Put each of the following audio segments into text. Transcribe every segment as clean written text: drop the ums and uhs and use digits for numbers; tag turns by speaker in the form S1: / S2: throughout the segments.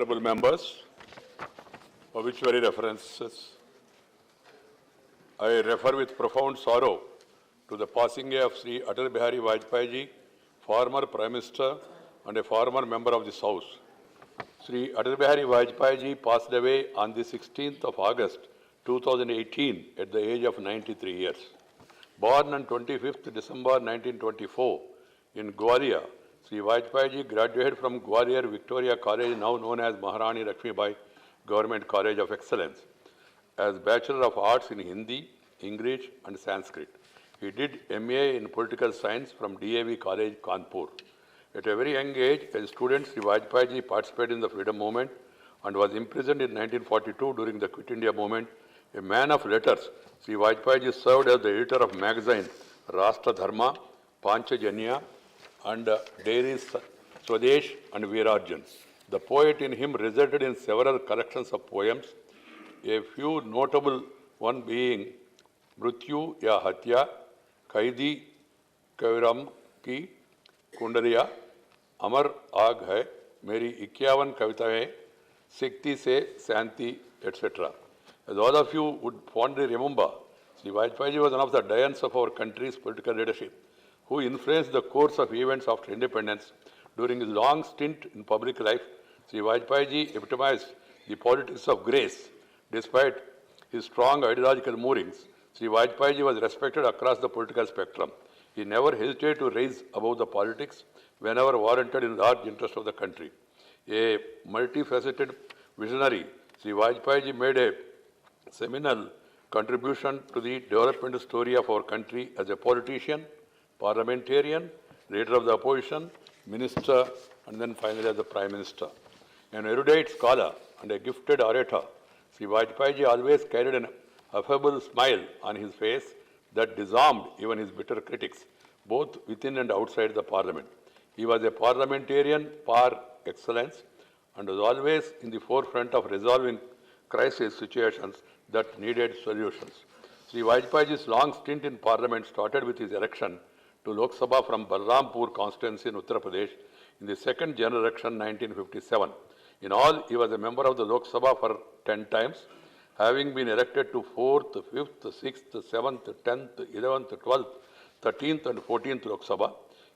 S1: Honorable members, obituary references. I refer with profound sorrow to the passing of Sri Atal Bihari Vajpayee ji, former Prime Minister and a former member of this House. Sri Atal Bihari Vajpayee ji passed away on the 16th of August 2018 at the age of 93 years. Born on 25th December 1924 in Gwalior, Sri Vajpayee ji graduated from Gwalior Victoria College, now known as Maharani Lakshmibai Government College of Excellence, as Bachelor of Arts in Hindi, English and Sanskrit. He did MA in Political Science from DAV College, Kanpur. At a very young age, as a student, Sri Vajpayee ji participated in the freedom movement and was imprisoned in 1942 during the Quit India movement. A man of letters, Sri Vajpayee ji served as the editor of magazine Rashtra Dharma, Panchajanya and Dairy Swadesh and Veerarjan. The poet in him resulted in several collections of poems, a few notable one being Mrityu Ya Hatya, Kaidi Kaviram Ki, Kundariya, Amar Aag Hai, Meri 51 Kavitaएं, Sikti Se Santi, etc. As all of you would fondly remember, Sri Vajpayee ji was one of the giants of our country's political leadership, who influenced the course of events after independence. During his long stint in public life, Sri Vajpayee ji epitomized the politics of grace. Despite his strong ideological moorings, Sri Vajpayee ji was respected across the political spectrum. He never hesitated to rise above the politics whenever warranted in the large interest of the country. A multifaceted visionary, Sri Vajpayee ji made a seminal contribution to the development story of our country as a politician, parliamentarian, leader of the opposition, minister, and then finally as the Prime Minister. An erudite scholar and a gifted orator, Sri Vajpayee ji always carried an affable smile on his face that disarmed even his bitter critics, both within and outside the parliament. He was a parliamentarian par excellence and was always in the forefront of resolving crisis situations that needed solutions. Sri Vajpayee ji's long stint in parliament started with his election to Lok Sabha from Balrampur constituency in Uttar Pradesh in the second general election 1957. In all, he was a member of the Lok Sabha for 10 times, having been elected to 4th, 5th, 6th, 7th, 10th, 11th, 12th, 13th and 14th Lok Sabha.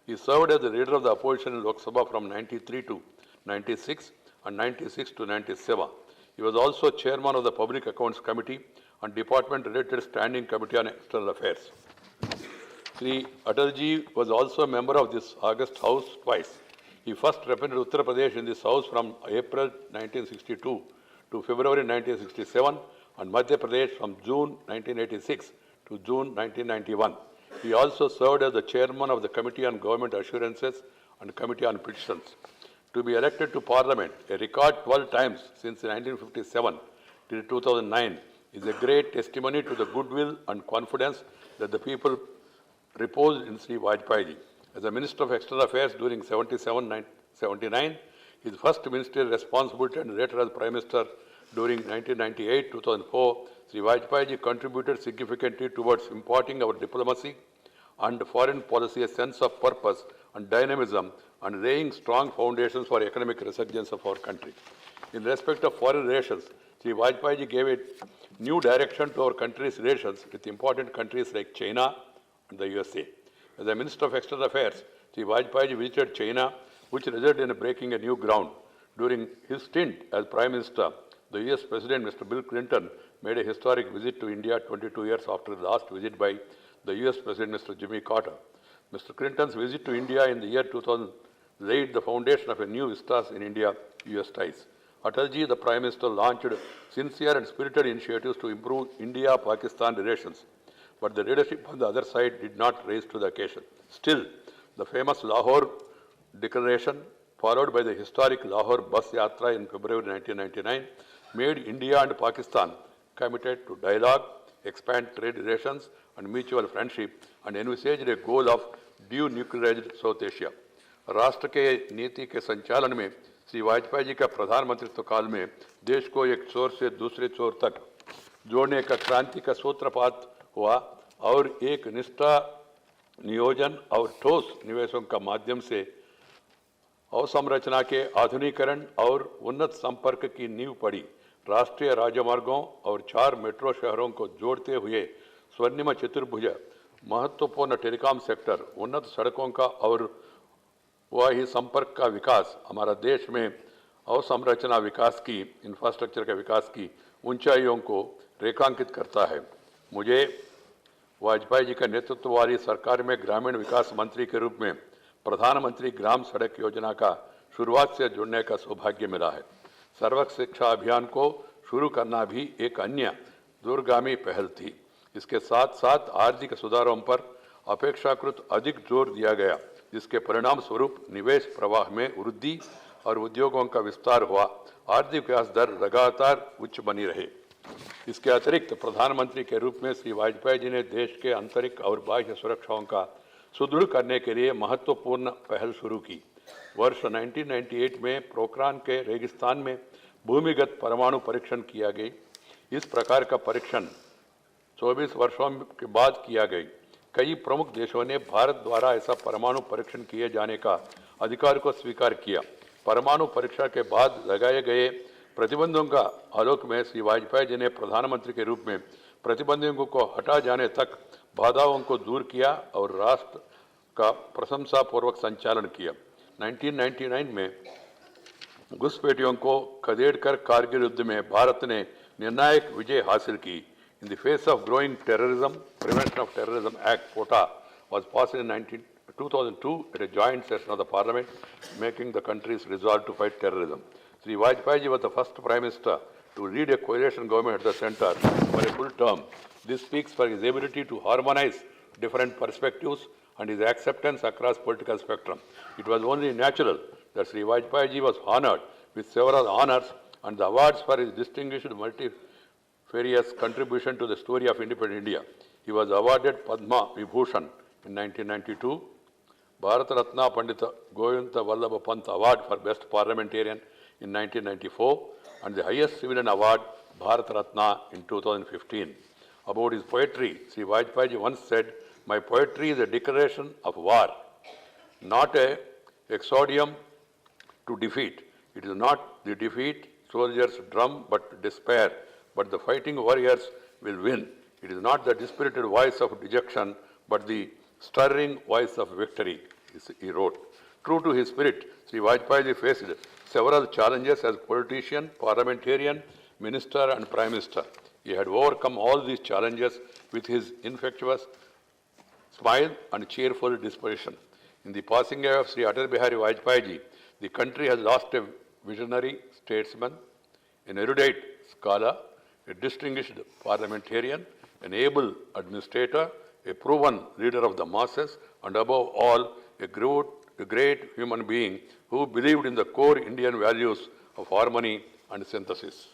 S1: He served as the leader of the opposition in Lok Sabha from 93 to 96 and 96 to 97. He was also chairman of the Public Accounts Committee and Department-related Standing Committee on External Affairs. Sri Atalji was also a member of this August House twice. He first represented Uttar Pradesh in this House from April 1962 to February 1967 and Madhya Pradesh from June 1986 to June 1991. He also served as the chairman of the Committee on Government Assurances and Committee on Petitions. To be elected to Parliament, a record 12 times since 1957 till 2009, is a great testimony to the goodwill and confidence that the people reposed in Sri Vajpayee ji. As a Minister of External Affairs during 77-79, his first ministerial responsibility and later as Prime Minister during 1998-2004, Sri Vajpayee ji contributed significantly towards imparting our diplomacy and foreign policy a sense of purpose and dynamism and laying strong foundations for economic resurgence of our country. In respect of foreign relations, Sri Vajpayee ji gave a new direction to our country's relations with important countries like China and the USA. As a Minister of External Affairs, Sri Vajpayee ji visited China, which resulted in breaking a new ground. During his stint as Prime Minister, the US President, Mr. Bill Clinton, made a historic visit to India 22 years after the last visit by the US President, Mr. Jimmy Carter. Mr. Clinton's visit to India in the year 2000 laid the foundation of a new vistas in India-US ties. Atalji, the Prime Minister, launched sincere and spirited initiatives to improve India-Pakistan relations, but the leadership on the other side did not rise to the occasion. Still, the famous Lahore Declaration, followed by the historic Lahore Bus Yatra in February 1999, made India and Pakistan committed to dialogue, expand trade relations and mutual friendship, and envisaged a goal of denuclearized South Asia. राष्ट्र के नीति के संचालन में श्री वाजपेयी जी का प्रधानमंत्रित्व काल में देश को एक छोर से दूसरे छोर तक जोड़ने का क्रांति का सूत्रपात हुआ और एक निष्ठा नियोजन और ठोस निवेशों का माध्यम से अवसंरचना के आधुनिकीकरण और उन्नत संपर्क की नींव पड़ी। राष्ट्रीय राजमार्गों और 4 मेट्रो शहरों को जोड़ते हुए स्वर्णिम चतुर्भुज, महत्वपूर्ण टेलीकॉम सेक्टर, उन्नत सड़कों का और वाही संपर्क का विकास हमारा देश में अवसंरचना विकास की, इंफ्रास्ट्रक्चर के विकास की ऊंचाइयों को रेखांकित करता है। मुझे वाजपेयी जी का नेतृत्व वाली सरकार में ग्रामीण विकास मंत्री के रूप में प्रधानमंत्री ग्राम सड़क योजना का शुरुआत से जुड़ने का सौभाग्य मिला है। सर्व शिक्षा अभियान को शुरू करना भी एक अन्य दूरगामी पहल थी। इसके साथ साथ आर्थिक सुधारों पर अपेक्षाकृत अधिक जोर दिया गया, जिसके परिणाम स्वरूप निवेश प्रवाह में वृद्धि और उद्योगों का विस्तार हुआ। आर्थिक विकास दर लगातार उच्च बनी रही। इसके अतिरिक्त प्रधानमंत्री के रूप में श्री वाजपेयी जी ने देश के आंतरिक और बाह्य सुरक्षाओं का सुदृढ़ करने के लिए महत्वपूर्ण पहल शुरू की। वर्ष 1998 में पोखरान के रेगिस्तान में भूमिगत परमाणु परीक्षण किया गया। इस प्रकार का परीक्षण 24 वर्षों के बाद किया गया। कई प्रमुख देशों ने भारत द्वारा ऐसा परमाणु परीक्षण किए जाने का अधिकार को स्वीकार किया। परमाणु परीक्षा के बाद लगाए गए प्रतिबंधों का आलोक में श्री वाजपेयी जी ने प्रधानमंत्री के रूप में प्रतिबंधों को हटा जाने तक बाधाओं को दूर किया और राष्ट्र का प्रशंसापूर्वक संचालन किया। 1999 में घुसपैठियों को खदेड़कर कारगिल युद्ध में भारत ने निर्णायक विजय हासिल की। In the face of growing terrorism, Prevention of Terrorism Act (POTA) was passed in 2002 at a joint session of the Parliament, making the country's resolve to fight terrorism. Sri Vajpayee ji was the first Prime Minister to lead a coalition government at the centre for a full term. This speaks for his ability to harmonize different perspectives and his acceptance across political spectrum. It was only natural that Sri Vajpayee ji was honoured with several honours and the awards for his distinguished multifarious contribution to the story of independent India. He was awarded Padma Vibhushan in 1992, Bharat Ratna Pandita Govinda Vallabha Pant Award for Best Parliamentarian in 1994, and the highest civilian award, Bharat Ratna, in 2015. About his poetry, Sri Vajpayee ji once said, "My poetry is a declaration of war, not a exordium to defeat. It is not the defeat soldiers drum but despair, but the fighting warriors will win. It is not the dispirited voice of dejection, but the stirring voice of victory," he wrote. True to his spirit, Sri Vajpayee ji faced several challenges as politician, parliamentarian, minister and prime minister. He had overcome all these challenges with his infectious smile and cheerful disposition. In the passing away of Sri Atal Bihari Vajpayee ji, the country has lost a visionary statesman, an erudite scholar, a distinguished parliamentarian, an able administrator, a proven leader of the masses, and above all, a great human being who believed in the core Indian values of harmony and synthesis.